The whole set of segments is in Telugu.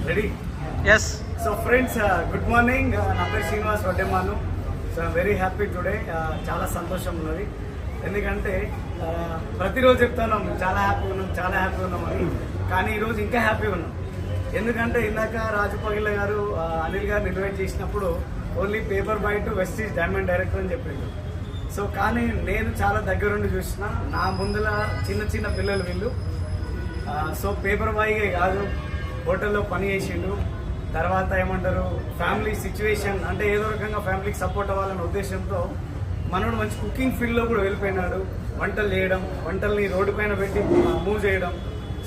Ready? Yes. So friends, good morning. Na peru Srinivas Vaddemanu. So I'm very happy today. చాలా సంతోషం ఉన్నది. ఎందుకంటే ప్రతిరోజు చెప్తాను చాలా హ్యాపీ ఉన్నాం అని, కానీ ఈరోజు ఇంకా హ్యాపీ ఉన్నాం. ఎందుకంటే ఇందాక రాజు పగిళ్ళ గారు అనిల్ గారిని ఇన్వైట్ చేసినప్పుడు only paper boy to Vestige diamond director అని చెప్పిండు. సో కానీ నేను చాలా దగ్గరుండి చూసిన, నా ముందుల చిన్న పిల్లలు వీళ్ళు. సో పేపర్ బాయ్గా కాదు, హోటల్లో పని చేసిండు. తర్వాత ఏమంటారు, ఫ్యామిలీ సిచ్యువేషన్ అంటే ఏదో రకంగా ఫ్యామిలీకి సపోర్ట్ అవ్వాలనే ఉద్దేశంతో మనోడు మంచి కుకింగ్ ఫీల్డ్లో కూడా వెళ్ళిపోయినాడు. వంటలు చేయడం, వంటల్ని రోడ్డు పైన పెట్టి మూవ్ చేయడం.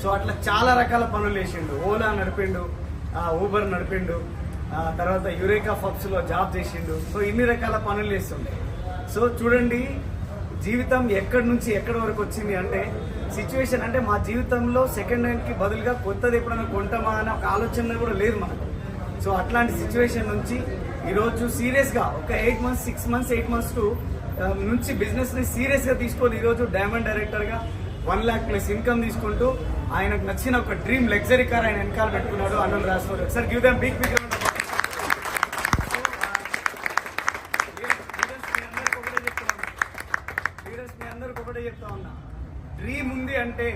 సో అట్లా చాలా రకాల పనులు చేసిండు. ఓలా నడిపిండు, ఊబర్ నడిపిండు, తర్వాత యురేకా పబ్స్లో జాబ్ చేసిండు. సో ఇన్ని రకాల పనులు చేస్తుండే. సో చూడండి, జీవితం ఎక్కడి నుంచి ఎక్కడి వరకు వచ్చింది అంటే సిచ్యువేషన్. అంటే మా జీవితంలో సెకండ్ హ్యాండ్కి బదులుగా కొత్తది ఎప్పుడైనా కొంటామా అనే ఒక ఆలోచన కూడా లేదు మనకు. సో అట్లాంటి సిచ్యువేషన్ నుంచి ఈరోజు సీరియస్గా ఒక 8 months 6 months 8 months నుంచి బిజినెస్ని సీరియస్గా తీసుకొని ఈరోజు డైమండ్ డైరెక్టర్గా 1 lakh plus ఇన్కమ్ తీసుకుంటూ ఆయనకు నచ్చిన ఒక డ్రీమ్ లగ్జరీ కార్ ఆయన వెనకాల పెట్టుకున్నాడు అనిల్ రాజపూర్. ఒకసారి గివ్ దెమ్ బిగ్ బిగ్. మీ అందరికి ఒకటే చెప్తా ఉన్నా, డ్రీమ్ ఉంది అంటే,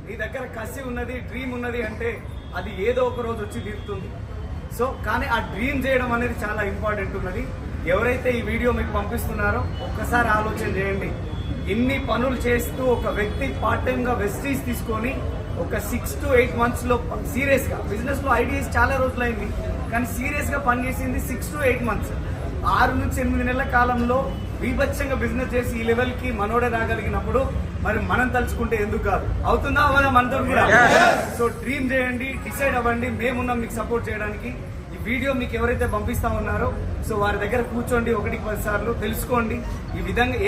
నీ దగ్గర కసి ఉన్నది, డ్రీమ్ ఉన్నది అంటే అది ఏదో ఒక రోజు వచ్చి తీరుతుంది. సో కానీ ఆ డ్రీమ్ చేయడం అనేది చాలా ఇంపార్టెంట్ ఉన్నది. ఎవరైతే ఈ వీడియో మీకు పంపిస్తున్నారో ఒక్కసారి ఆలోచన చేయండి. ఇన్ని పనులు చేస్తూ ఒక వ్యక్తి పార్ట్ టైంగా వెస్టీజ్ తీసుకొని ఒక 6 to 8 months సీరియస్గా బిజినెస్లో ఐడియాస్ చాలా రోజులైంది, కానీ సీరియస్గా పనిచేసింది 6 to 8 months. 6 నుంచి 8 నెలల కాలంలో బీభత్సంగా బిజినెస్ చేసి ఈ లెవెల్కి మనోడే రాగలిగినప్పుడు మరి మనం తలుచుకుంటే ఎందుకు కాదు? అవుతుందా అవ్వదా మనతో కూడా? సో డ్రీమ్ చేయండి, డిసైడ్ అవ్వండి. మేమున్నాం మీకు సపోర్ట్ చేయడానికి. ఈ వీడియో మీకు ఎవరైతే పంపిస్తా ఉన్నారో సో వారి దగ్గర కూర్చోండి, 1-10 సార్లు తెలుసుకోండి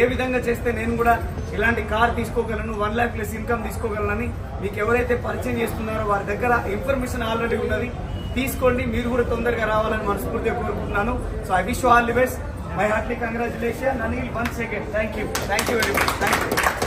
ఏ విధంగా చేస్తే నేను కూడా ఇలాంటి కార్ తీసుకోగలను, 1 lakh plus ఇన్కమ్ తీసుకోగలనని మీకు ఎవరైతే పరిచయం చేస్తున్నారో వారి దగ్గర ఇన్ఫర్మేషన్ ఆల్రెడీ ఉన్నది. తీసుకోండి, మీరు కూడా తొందరగా రావాలని మనస్ఫూర్తిగా కోరుకుంటున్నాను. So I wish you all the best. My heartly congratulation Anil, once again. Thank you very much. Thank you.